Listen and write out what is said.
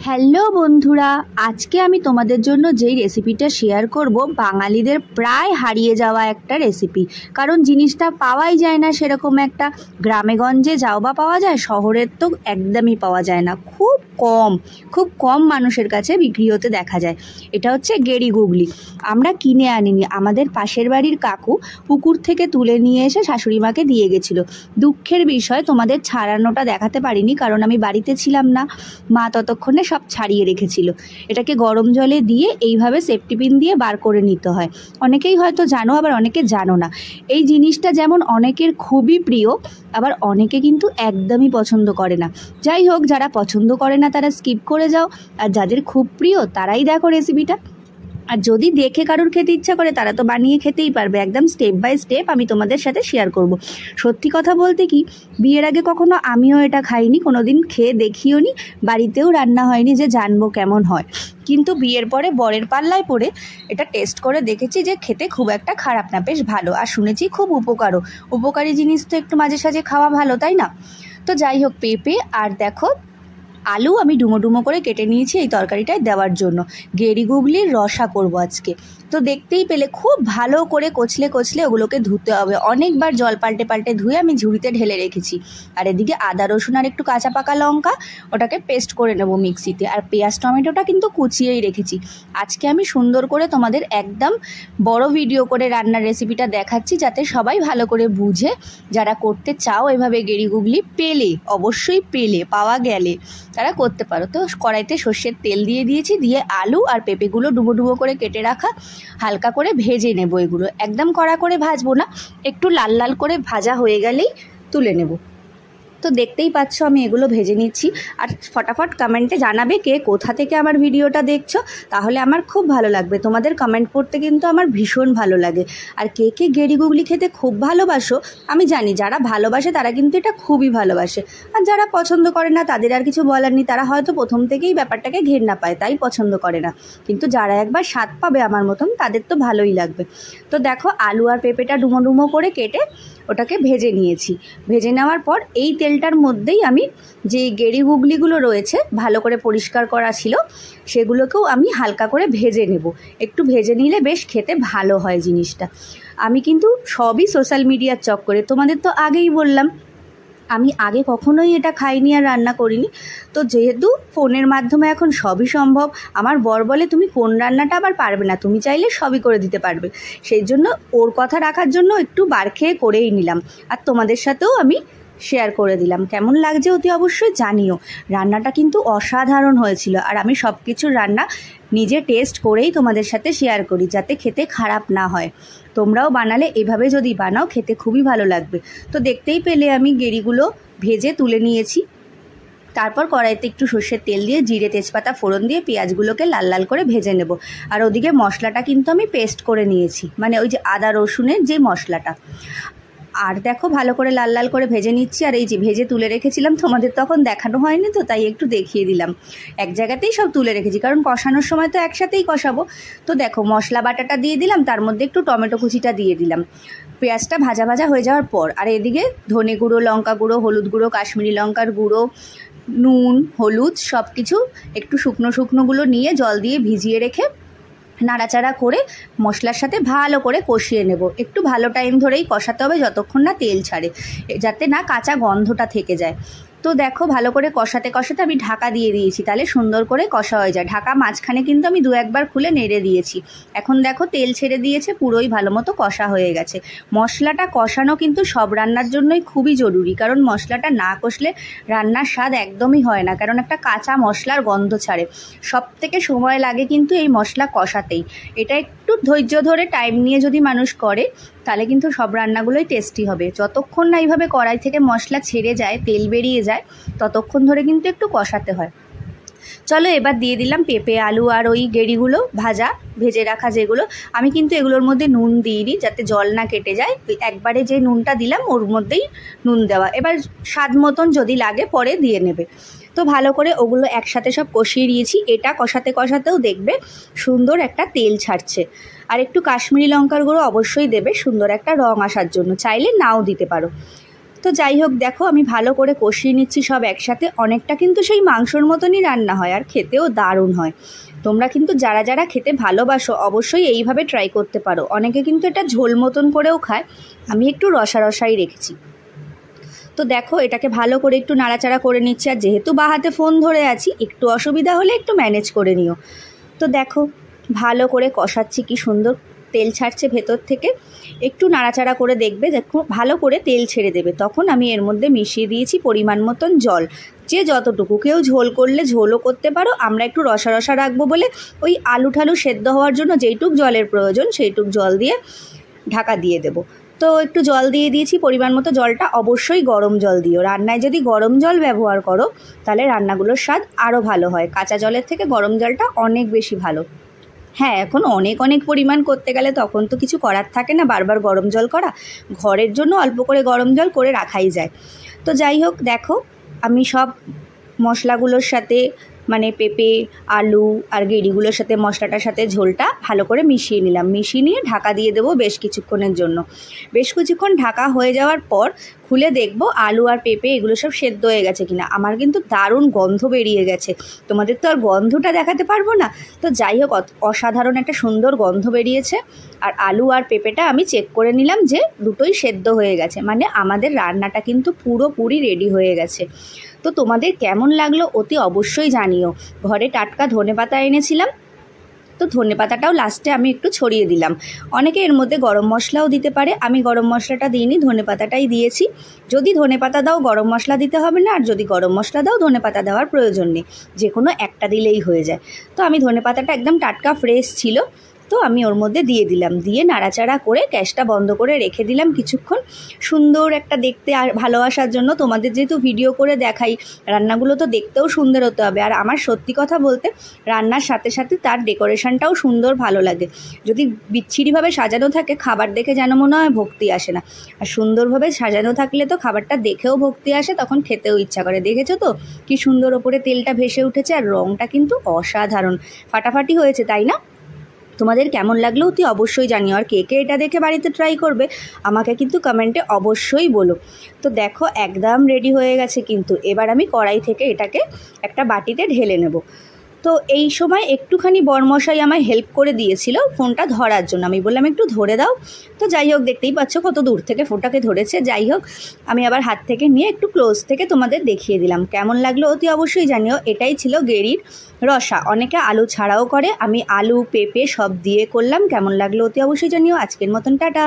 Hello বন্ধুরা, আজকে আমি তোমাদের জন্য যেই রেসিপিটা শেয়ার করব বাঙালিদের প্রায় হারিয়ে যাওয়া একটা রেসিপি। কারণ জিনিসটা পাওয়াই যায় না সেরকম একটা, গ্রামেগঞ্জে যাও বা পাওয়া যায়, শহরের তো একদমই পাওয়া যায় না, খুব কম মানুষের কাছে বিক্রি হতে দেখা যায়। এটা হচ্ছে গেড়ি গুগলি। আমরা কিনে আনিনি, আমাদের পাশের বাড়ির কাকু পুকুর থেকে তুলে নিয়ে এসে শাশুড়ি মাকে দিয়ে গেছিলো। দুঃখের বিষয় তোমাদের ছাড়ানোটা দেখাতে পারিনি, কারণ আমি বাড়িতে ছিলাম না, মা ততক্ষণে সব ছাড়িয়ে রেখেছিল। এটাকে গরম জলে দিয়ে এইভাবে সেফটি পিন দিয়ে বার করে নিতে হয়। অনেকেই হয়তো জানো, আবার অনেকে জানো না। এই জিনিসটা যেমন অনেকের খুবই প্রিয়, আবার অনেকে কিন্তু একদমই পছন্দ করে না। যাই হোক, যারা পছন্দ করে না তারা স্কিপ করে যাও, আর যাদের খুব প্রিয় তারাই দেখো রেসিপিটা। আর যদি দেখে কারোর খেতে ইচ্ছা করে তারা তো বানিয়ে খেতেই পারবে। একদম স্টেপ বাই স্টেপ আমি তোমাদের সাথে শেয়ার করব। সত্যি কথা বলতে কি, বিয়ের আগে কখনো আমিও এটা খাইনি, কোনো দিন খেয়ে দেখিও নি, বাড়িতেও রান্না হয়নি যে জানবো কেমন হয়। কিন্তু বিয়ের পরে বরের পাল্লায় পড়ে এটা টেস্ট করে দেখেছি যে খেতে খুব একটা খারাপ না, বেশ ভালো। আর শুনেছি খুব উপকারী জিনিস তো একটু মাঝে সাঝে খাওয়া ভালো, তাই না? তো যাই হোক, পেঁপে আর দেখো আলু আমি ডুমো ডুমো করে কেটে নিয়েছি এই তরকারিটায় দেওয়ার জন্য। গেড়ি গুগলির রসা করব আজকে। তো দেখতেই পেলে খুব ভালো করে কচলে ওগুলোকে ধুতে হবে। অনেকবার জল পাল্টে ধুয়ে আমি ঝুড়িতে ঢেলে রেখেছি। আর এদিকে আদা রসুন আর একটু কাঁচা পাকা লঙ্কা ওটাকে পেস্ট করে নেব মিক্সিতে। আর পেঁয়াজ টমেটোটা কিন্তু কুচিয়েই রেখেছি। আজকে আমি সুন্দর করে তোমাদের একদম বড় ভিডিও করে রান্নার রেসিপিটা দেখাচ্ছি, যাতে সবাই ভালো করে বুঝে, যারা করতে চাও এভাবে গেড়ি গুগলি অবশ্যই পাওয়া গেলে তারা করতে পারো। তো কড়াইতে সর্ষের তেল দিয়ে দিয়েছি, দিয়ে আলু আর পেঁপেগুলো ডুবো ডুবো করে কেটে রাখা হালকা করে ভেজে নেব। এগুলো একদম কড়া করে ভাজবো না, একটু লাল লাল করে ভাজা হয়ে গেলেই তুলে নেব। তো দেখতেই পাচ্ছ আমি এগুলো ভেজে নিচ্ছি। আর ফটাফট কমেন্টে জানাবে কে কোথা থেকে আমার ভিডিওটা দেখছো, তাহলে আমার খুব ভালো লাগবে। তোমাদের কমেন্ট পড়তে কিন্তু আমার ভীষণ ভালো লাগে। আর কে কে গেড়ি গুগলি খেতে খুব ভালোবাসো আমি জানি, যারা ভালোবাসে তারা কিন্তু এটা খুবই ভালোবাসে। আর যারা পছন্দ করে না তাদের আর কিছু বলার নেই, তারা হয়তো প্রথম থেকেই ব্যাপারটাকে ঘেন্না পায়, তাই পছন্দ করে না। কিন্তু যারা একবার স্বাদ পাবে আমার মতন, তাদের তো ভালোই লাগবে। তো দেখো, আলু আর পেঁপেটা ডুমো ডুমো করে কেটে ওটাকে ভেজে নিয়েছি। ভেজে নেওয়ার পর এই তেলটার মধ্যেই আমি যে গেড়ি গুগলিগুলো রয়েছে ভালো করে পরিষ্কার করা ছিল, সেগুলোকেও আমি হালকা করে ভেজে নেব। একটু ভেজে নিলে বেশ খেতে ভালো হয় জিনিসটা। আমি কিন্তু সবই সোশ্যাল মিডিয়ার চক্করে, তোমাদের তো আগেই বললাম আমি আগে কখনোই এটা খাইনি আর রান্না করিনি। তো যেহেতু ফোনের মাধ্যমে এখন সবই সম্ভব, আমার বর বলে তুমি কোন রান্নাটা আবার পারবে না, তুমি চাইলে সবই করে দিতে পারবে। সেই জন্য ওর কথা রাখার জন্য একটু বার খেয়ে করেই নিলাম, আর তোমাদের সাথেও আমি শেয়ার করে দিলাম। কেমন লাগছে অতি অবশ্যই জানিও। রান্নাটা কিন্তু অসাধারণ হয়েছিল, আর আমি সব কিছুর রান্না নিজে টেস্ট করেই তোমাদের সাথে শেয়ার করি, যাতে খেতে খারাপ না হয়। তোমরাও বানালে এভাবে যদি বানাও, খেতে খুবই ভালো লাগবে। তো দেখতেই পেলে আমি গেড়িগুলো ভেজে তুলে নিয়েছি। তারপর কড়াইতে একটু সর্ষের তেল দিয়ে জিরে তেজপাতা ফোড়ন দিয়ে পেঁয়াজগুলোকে লাল লাল করে ভেজে নেব। আর ওদিকে মশলাটা কিন্তু আমি পেস্ট করে নিয়েছি, মানে ওই যে আদা রসুনের যে মশলাটা। আর দেখো ভালো করে লাল লাল করে ভেজে নিচ্ছি। আর এই যে ভেজে তুলে রেখেছিলাম, তোমাদের তখন দেখানো হয়নি তো তাই একটু দেখিয়ে দিলাম। এক জায়গাতেই সব তুলে রেখেছি, কারণ কষানোর সময় তো একসাথেই কষাবো। তো দেখো মশলা বাটাটা দিয়ে দিলাম, তার মধ্যে একটু টমেটো কুচিটা দিয়ে দিলাম। পেঁয়াজটা ভাজা ভাজা হয়ে যাওয়ার পর আর এদিকে ধনে গুঁড়ো, লঙ্কা গুঁড়ো, হলুদ গুঁড়ো, কাশ্মীরি লঙ্কার গুঁড়ো, নুন, হলুদ সব কিছু একটু শুকনোগুলো নিয়ে জল দিয়ে ভিজিয়ে রেখে নাড়াচাড়া করে মশলার সাথে ভালো করে কষিয়ে নেব। একটু ভালো টাইম ধরেই কষাতে হবে, যতক্ষণ না তেল ছাড়ে, যাতে না কাঁচা গন্ধটা থেকে যায়। তো দেখো ভালো করে কষাতে আমি ঢাকা দিয়ে দিয়েছি, তাহলে সুন্দর করে কষা হয়ে যায়। ঢাকা মাঝখানে কিন্তু আমি দু একবার খুলে নেড়ে দিয়েছি। এখন দেখো তেল ছেড়ে দিয়েছে, পুরোই ভালো মতো কষা হয়ে গেছে। মশলাটা কষানো কিন্তু সব রান্নার জন্যই খুবই জরুরি, কারণ মশলাটা না কষলে রান্নার স্বাদ একদমই হয় না, কারণ একটা কাঁচা মশলার গন্ধ ছাড়ে। সব থেকে সময় লাগে কিন্তু এই মশলা কষাতেই। এটা একটু ধৈর্য ধরে টাইম নিয়ে যদি মানুষ করে, তাহলে কিন্তু সব রান্নাগুলোই টেস্টি হবে। যতক্ষণ না এইভাবে কড়াই থেকে মশলা ছেড়ে যায়, তেল বেরিয়ে যায়, ততক্ষণ ধরে কিন্তু একটু কষাতে হয়। চলো এবার দিয়ে দিলাম পেঁপে, আলু আর ওই গেড়িগুলো ভেজে রাখা যেগুলো। আমি কিন্তু এগুলোর মধ্যে নুন দিইনি, যাতে জল না কেটে যায়। একবারে যে নুনটা দিলাম ওর মধ্যেই নুন দেওয়া, এবার স্বাদ মতন যদি লাগে পরে দিয়ে নেবে। তো ভালো করে ওগুলো একসাথে সব কষিয়ে নিয়েছি। এটা কষাতেও দেখবে সুন্দর একটা তেল ছাড়ছে। আর একটু কাশ্মীরি লঙ্কার গুঁড়ো অবশ্যই দেবে, সুন্দর একটা রং আসার জন্য, চাইলে নাও দিতে পারো। তো যাই হোক, দেখো আমি ভালো করে কষিয়ে নিচ্ছি সব একসাথে। অনেকটা কিন্তু সেই মাংসর মতনই রান্না হয়, আর খেতেও দারুণ হয়। তোমরা কিন্তু যারা যারা খেতে ভালোবাসো অবশ্যই এইভাবে ট্রাই করতে পারো। অনেকে কিন্তু এটা ঝোল মতন করেও খায়, আমি একটু রসা রসাই রেখেছি। তো দেখো এটাকে ভালো করে একটু নাড়াচাড়া করে নিচ্ছি, আর যেহেতু বাঁ হাতে ফোন ধরে আছি একটু অসুবিধা হলে একটু ম্যানেজ করে নিও। তো দেখো ভালো করে কষাচ্ছি, কি সুন্দর তেল ছাড়ছে ভেতর থেকে। একটু নাড়াচাড়া করে দেখবে, দেখো ভালো করে তেল ছেড়ে দেবে। তখন আমি এর মধ্যে মিশিয়ে দিয়েছি পরিমাণ মতন জল, যে যতটুকু, কেউ ঝোল করলে ঝোলও করতে পারো, আমরা একটু রসা রসা রাখবো বলে ওই আলু ঠালু সেদ্ধ হওয়ার জন্য যেইটুক জলের প্রয়োজন সেইটুক জল দিয়ে ঢাকা দিয়ে দেবো। তো একটু জল দিয়ে দিয়েছি পরিমাণ মতো। জলটা অবশ্যই গরম জল দিও, রান্নায় যদি গরম জল ব্যবহার করো তাহলে রান্নাগুলোর স্বাদ আরও ভালো হয়। কাঁচা জলের থেকে গরম জলটা অনেক বেশি ভালো। হ্যাঁ, এখন অনেক অনেক পরিমাণ করতে গেলে তখন তো কিছু করার থাকে না, বারবার গরম জল করা। ঘরের জন্য অল্প করে গরম জল করে রাখাই যায়। তো যাই হোক, দেখো আমি সব মশলাগুলোর সাথে মানে পেঁপে, আলু আর গেঁড়িগুলোর সাথে মশলাটার সাথে ঝোলটা ভালো করে মিশিয়ে নিলাম। মিশিয়ে নিয়ে ঢাকা দিয়ে দেবো বেশ কিছুক্ষণের জন্য। বেশ কিছুক্ষণ ঢাকা হয়ে যাওয়ার পর খুলে দেখবো আলু আর পেঁপে এগুলো সব সেদ্ধ হয়ে গেছে কিনা। আমার কিন্তু দারুণ গন্ধ বেরিয়ে গেছে, তোমাদের তো আর গন্ধটা দেখাতে পারবো না। তো যাই হোক, অসাধারণ একটা সুন্দর গন্ধ বেরিয়েছে। আর আলু আর পেঁপেটা আমি চেক করে নিলাম যে দুটোই সেদ্ধ হয়ে গেছে, মানে আমাদের রান্নাটা কিন্তু পুরোপুরি রেডি হয়ে গেছে। তো তোমাদের কেমন লাগলো অতি অবশ্যই জানিও। ঘরে টাটকা ধনেপাতা এনেছিলাম, তো ধনেপাতাটাও লাস্টে আমি একটু ছড়িয়ে দিলাম। অনেকে এর মধ্যে গরম মশলাও দিতে পারে, আমি গরম মশলাটা দিইনি, ধনেপাতাটাই দিয়েছি। যদি ধনেপাতা দাও গরম মশলা দিতে হবে না, আর যদি গরম মশলা দাও ধনেপাতা দেওয়ার প্রয়োজন নেই, যে কোনো একটা দিলেই হয়ে যায়। তো আমি ধনেপাতাটা একদম টাটকা ফ্রেশ ছিল, তো আমি ওর মধ্যে দিয়ে দিলাম। দিয়ে নাড়াচাড়া করে গ্যাসটা বন্ধ করে রেখে দিলাম কিছুক্ষণ, সুন্দর একটা দেখতে আর ভালো আসার জন্য। তোমাদের যেহেতু ভিডিও করে দেখাই, রান্নাগুলো তো দেখতেও সুন্দর হতে হবে। আর আমার সত্যি কথা বলতে রান্নার সাথে সাথে তার ডেকোরেশনটাও সুন্দর ভালো লাগে। যদি বিচ্ছিরিভাবে সাজানো থাকে খাবার দেখে যেন মনে হয় ভক্তি আসে না, আর সুন্দরভাবে সাজানো থাকলে তো খাবারটা দেখেও ভক্তি আসে, তখন খেতেও ইচ্ছা করে। দেখেছো তো কি সুন্দর ওপরে তেলটা ভেসে উঠেছে, আর রঙটা কিন্তু অসাধারণ ফাটাফাটি হয়েছে, তাই না? তোমাদের কেমন লাগলো অতি অবশ্যই জানিও। আর কে কে এটা দেখে বাড়িতে ট্রাই করবে আমাকে কিন্তু কমেন্টে অবশ্যই বলো। তো দেখো একদম রেডি হয়ে গেছে কিন্তু। এবার আমি কড়াই থেকে এটাকে একটা বাটিতে ঢেলে নেব। তো এই সময় একটুখানি বরমশাই আমায় হেল্প করে দিয়েছিল ফোনটা ধরার জন্য। আমি বললাম একটু ধরে দাও। তো যাই হোক, দেখতেই পাচ্ছ কত দূর থেকে ফোনটাকে ধরেছে। যাই হোক, আমি আবার হাত থেকে নিয়ে একটু ক্লোজ থেকে তোমাদের দেখিয়ে দিলাম। কেমন লাগলো অতি অবশ্যই জানিও। এটাই ছিল গেঁড়ির রসা। অনেকে আলু ছাড়াও করে, আমি আলু পেঁপে সব দিয়ে করলাম। কেমন লাগলো অতি অবশ্যই জানিও। আজকের মতন টাটা।